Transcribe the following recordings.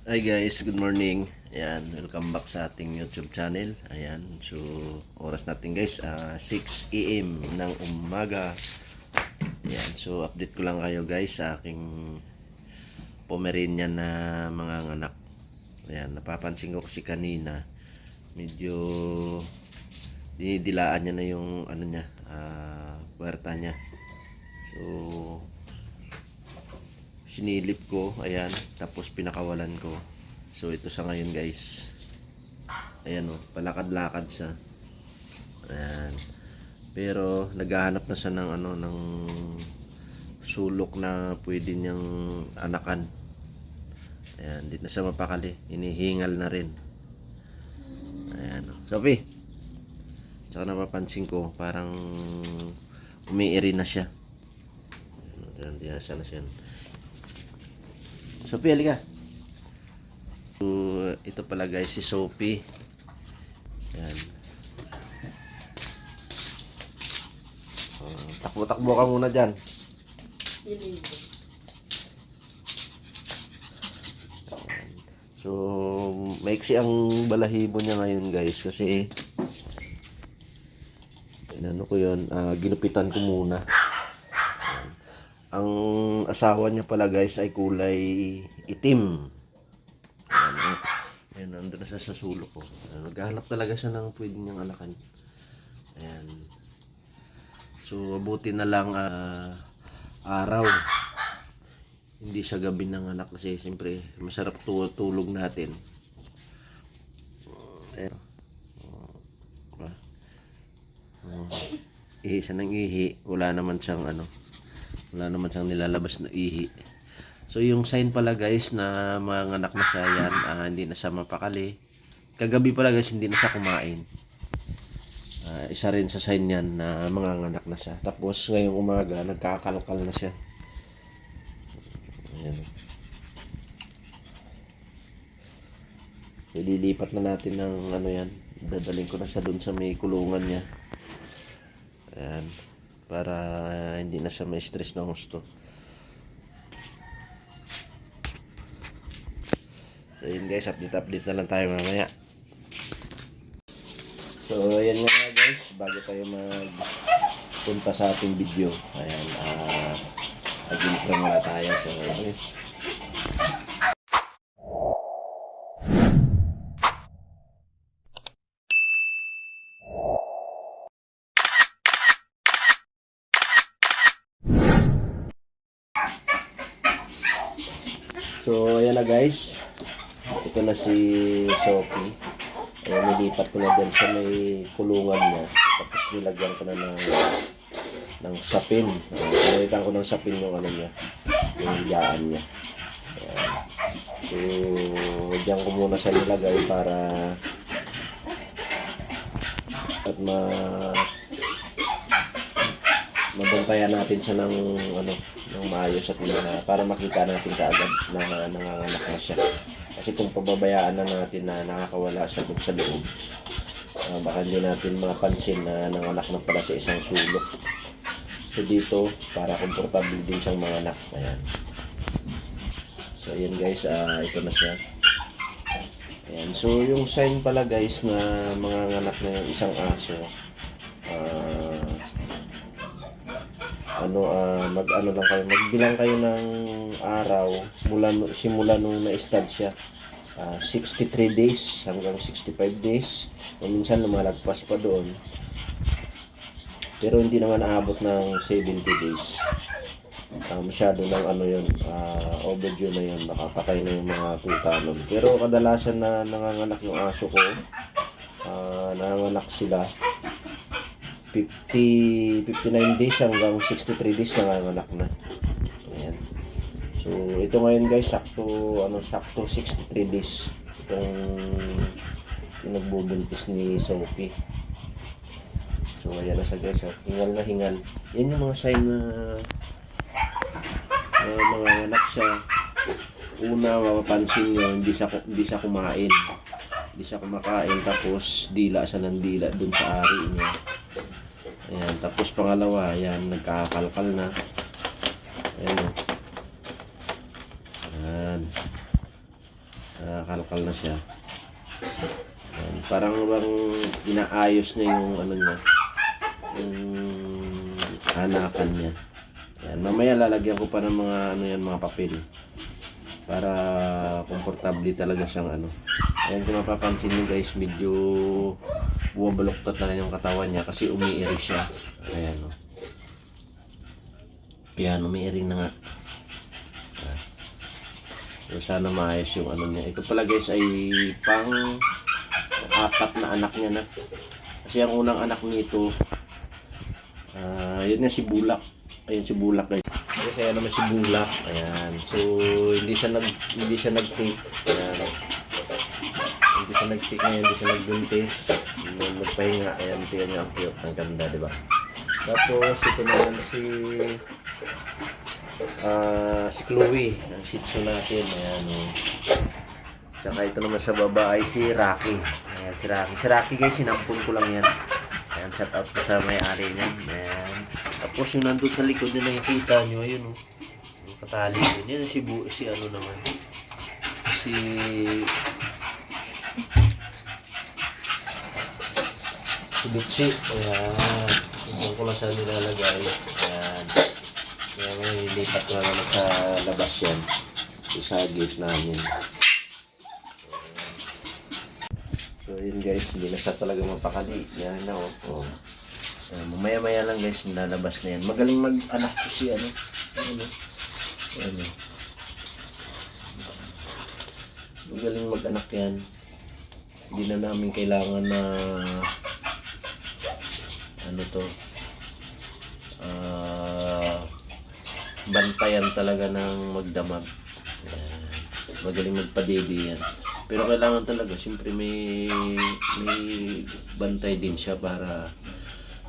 Hi guys, good morning. Ayan, welcome back sa ating YouTube channel. Ayan, so oras natin guys, 6 AM ng umaga. Ayan, so update ko lang kayo guys sa aking Pomeranian na mga anak. Ayan, napapansin ko kasi kanina, medyo dinidilaan niya na yung ano niya, puwerta niya. So, sinilip ko, ayan, tapos pinakawalan ko. So ito sa ngayon guys, ayan o, palakad-lakad siya, ayan, pero naghahanap na siya ng ano, ng sulok na pwede niyang anakan. Ayan, hindi na siya mapakali, hinihingal na rin. Ayan o, Sophie, tsaka napapansin ko parang umiiri na siya. Ayan, di na siya na siya. Sophie, halika. So, ito pala guys si Sophie. Ayan. Takbo-takbo ka muna dyan. So, maiksi ang balahibo niya ngayon guys kasi inano ko yun, ginupitan ko muna. Ayan. Ang asawa niya pala guys ay kulay itim. Ayan, ayan, nandun na siya sa sulok ko. Naghahanap talaga siya ng pwede niyang anakan. Ayan. So, buti na lang araw. Hindi siya gabi ng anak kasi siyempre masarap tulog natin. Ayan. Ihi siya ng ihi. Wala naman siyang ano. Wala naman siyang nilalabas na ihi. So yung sign pala guys na mga anak na siya yan, hindi na siya mapakali. Kagabi pala guys hindi na siya kumain. Isa rin sa sign yan na mga anak na siya. Tapos ngayong umaga nagkakalkal na siya. Ayan. Ililipat na natin ng ano yan. Dadaling ko na siya dun sa may kulungan niya. Ayan. Para hindi na siya may stress na gusto. So yun guys, update na lang tayo mamaya. So ayan nga guys, bago tayo magpunta sa ating video, ayan, mag-intro muna tayo. So guys, so ayan na guys, ito na si Sophie. Ayan, nilipat ko na dyan sa may kulungan niya. Tapos nilagyan ko na ng sapin. Pinalitan ko ng sapin yung ano niya, yung hiyaan niya. Ayan. So, dyan ko muna siya nilagay para at mabantayan natin siya ng ano, ng maayos at para makita natin kaagad na nanganganak na siya. Kasi kung pababayaan na natin na nakakawala siya dun sa loob, baka hindi natin mapansin na nanganak na pala sa isang sulok. So dito, para komportable din siyang manganak. Ayan. So ayan guys, ito na siya. Ayan. So yung sign pala guys na manganganak na yung isang aso, mag-ano lang kayo, magbilang kayo ng araw simula nung na-start siya. 63 days hanggang 65 days. O minsan lumalagpas pa doon. Pero hindi naman aabot ng 70 days. Masyado ng ano yun, overdue na yun, makapatay na yung mga tuta nun. Pero kadalasan na nanganganak yung aso ko, nanganganak sila 59 days hanggang 63 days nanganganak na. Ayan. So ito ngayon guys, sakto 63 days itong pinagbubuntis ni Sophie. So ayan na siya guys, hingal na hingal. Yan yung mga sign na mga anak siya. Una, mapapansin nyo, hindi siya kumain. Hindi siya kumakain, tapos dila siya ng dila dun sa ari niya. Ayan, tapos pangalawa, ayan, nagkakalkal na. Ayan o. Ayan. nakakalkal na siya. Ayan, parang bang inaayos niya yung ano niya, yung anakan niya. Ayan, mamaya lalagyan ko pa ng mga ano yan, mga papel para komportable talaga siyang ano. Ayan, kung mapapansin nyo guys, medyo bumabaluktot na rin yung katawan niya kasi umiiri siya. Ayan o. Ayan, umiiri na nga. So, sana maayos yung ano niya. Ito pala guys ay pang 4 na anak niya na. Kasi ang unang anak nito, yun na si Bulak. Ayan si Bulak guys. Kasi ayan naman si Bulak. Ayan. So, hindi siya nag-take. Ayan. Hindi siya nag-take ngayon, hindi siya nag-buntis. Nagpahinga. Ayan, tingnan niyo ang cute. Ang ganda, di ba? Tapos, ito naman si Chloe, ang Shih Tzu natin. Ayan, saka ito naman sa baba ay si Rocky. Ayan, si Rocky. Si Rocky guys, sinampun ko lang yan. Ayan, shout out ko sa may-ari niyan. Ayan. Tapos yung nandun sa likod na nakikita nyo, ayun yung katali din. Yan si ano naman. Si Bitsy. Ayan. Ito ko lang sa nilalagay. Ayan. Kaya may lipat ko na naman sa labas yan. Sa gate namin. So yun guys, hindi na siya talaga mapakali. Yan na oh. Mamaya-maya lang guys, lalabas na yan. Magaling mag-anak ko si ano. Ano. Magaling mag-anak yan. Hindi na namin kailangan na ano to. Bantayan talaga ng magdamag. Magaling magpadede yan. Pero kailangan talaga, siyempre may bantay din siya para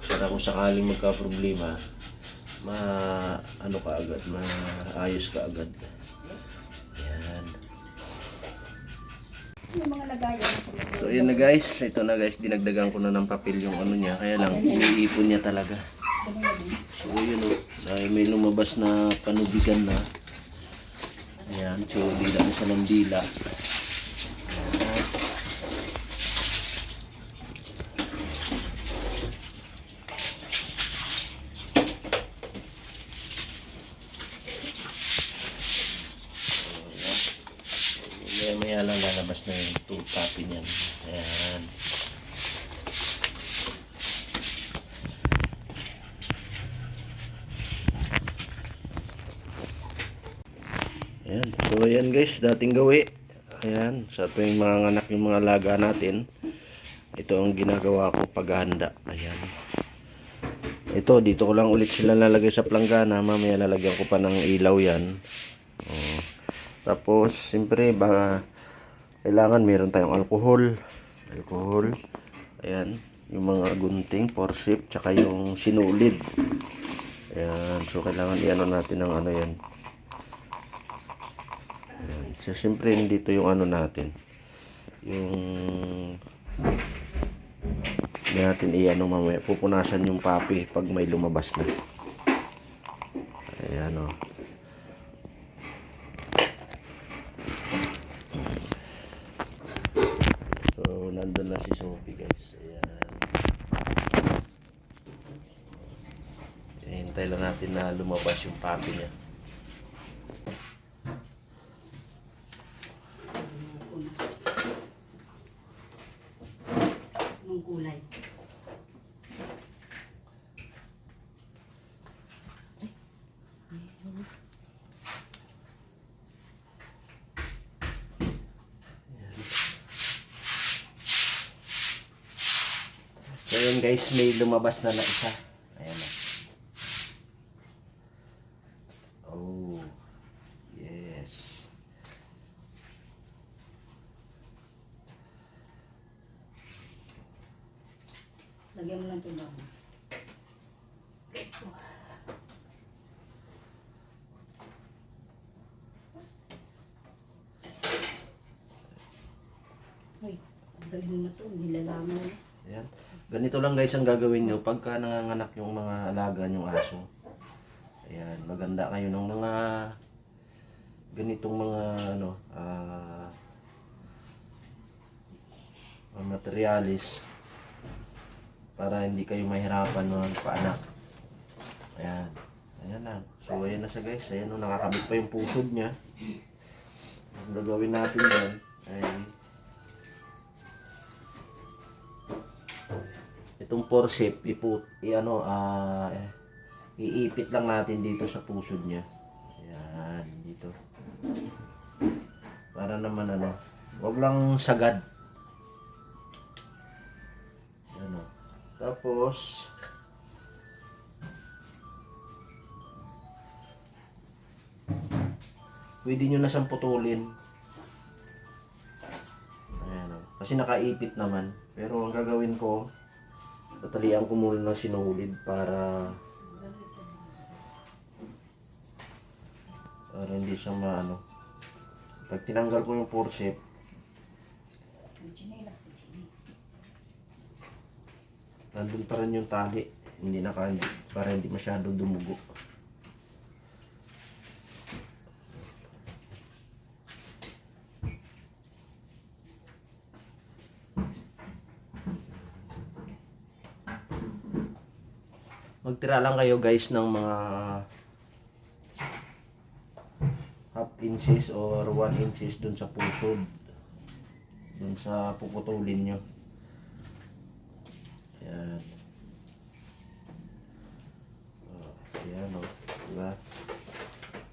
kung sakaling magka-problema, ano ka agad, maayos ka agad. Yan. So yun na guys, ito na guys, dinagdagan ko na ng papel yung ano niya, kaya lang iniipon niya talaga. So yun o, dahil may lumabas na panubigan na. Ayan, so dila na siya ng dila. Ayan. Maya lang lalabas na yung toothpaste niyan. Ayan. Ayan. So ayan guys, dating gawi. Ayan, sa tuwing mga anak yung mga alaga natin, ito ang ginagawa ko paghahanda. Ayan. Ito, dito ko lang ulit sila lalagay sa planggana. Mamaya lalagyan ko pa ng ilaw yan. Oh. Tapos, siyempre, baka kailangan meron tayong alcohol. Ayan, yung mga gunting, forsip, tsaka yung sinulid. Ayan, so kailangan i-ano natin ng ano yan. Ayan. So, siyempre, dito yung ano natin. Yung hindi natin i-ano mamaya. Pupunasan yung papi pag may lumabas na. Ayan o. So, nandun na si Sophie guys. Ayan. Hintay lang natin na lumabas yung papi niya. Anong kulay? So yun guys, may lumabas na isa. Ayan na. Oh. Yes. Lagyan mo lang ito lang. Ay, ang galing na ito. Nilalaman na. Ayan. Ganito lang guys ang gagawin nyo pagka nanganganak yung mga alaga nyong aso. Ayan, maganda kayo ng mga ganitong mga ano, materialis para hindi kayo mahirapan magpaanak. Ayan. Ayan na. So, ayan na siya guys. Ayan o, nakakabit pa yung pusod niya. Ang gagawin natin yan ay itong forceps iipit lang natin dito sa pusod niya. Ayan, dito. Para naman wag lang sagad. Ayan o. Tapos pwede nyo na siyang putulin. Ayan o. Kasi nakaipit naman. Pero ang gagawin ko, tatalian ko muna ng sinulid para hindi siya pag tinanggal ko yung forceps, nandun pa rin yung tali, para hindi masyado dumugo. Magtira lang kayo guys ng mga half inches or 1 inches dun sa pusod, dun sa puputulin nyo. Ayan. Ayan o. Diba?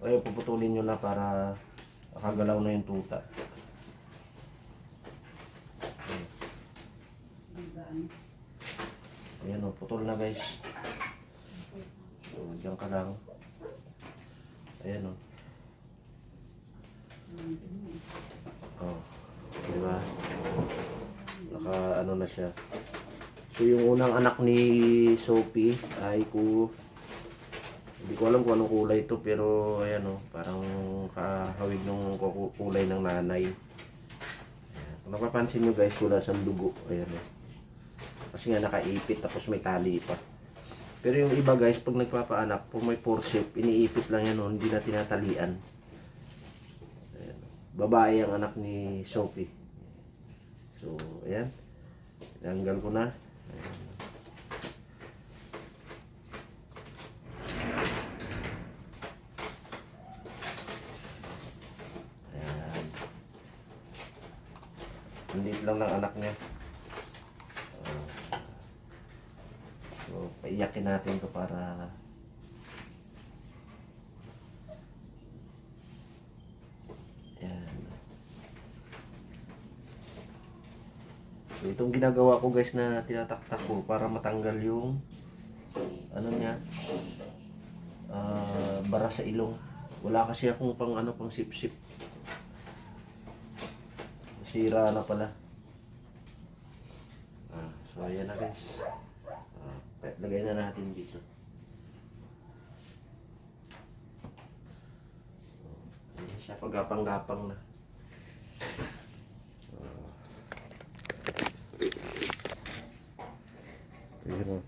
Kaya puputulin nyo na para nakagalaw na yung tuta. Ayan o. Putol na guys. So, diyan ka lang. Ayan o. Oh, diba? Naka na siya. So yung unang anak ni Sophie ay hindi ko alam kung anong kulay ito, pero ayan parang kahawig ng kulay ng nanay. Ayan. Kung napapansin nyo guys, wala siyang dugo. Ayan kasi nga nakaipit tapos may tali pa. Pero yung iba guys, pag nagpapaanak, kung may forceps, iniipit lang yan hindi na tinatalian. Babae ang anak ni Sophie. So, ayan. Tinanggal ko na. Ayan. Hindi lang ng anak niya. So, paiyakin natin to para so, itong ginagawa ko guys na tinataktak ko para matanggal yung niya bara sa ilong. Wala kasi akong pang sip-sip. Sira na pala. So ayan na guys. Lagay na natin dito. Ayan siya, pagapang-gapang na. Ayan o.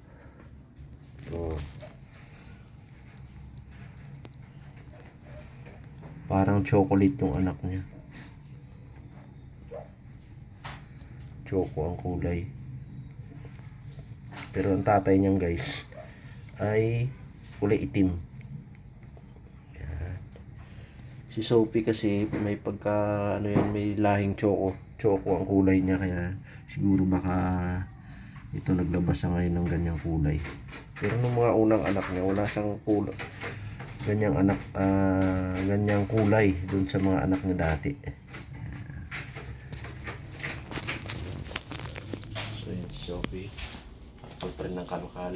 Parang chocolate yung anak niya. Choco ang kulay. Pero ang tatay niyan guys ay kulay itim. Ayan. Si Sophie kasi may pagka may lahing choco ang kulay niya, kaya siguro baka ito naglabas siya ngayon ng ganyang kulay. Pero nung mga unang anak niya, wala siyang ganyang kulay dun sa mga anak niya dati. So yan si Sophie. Pagprin ng kalokal.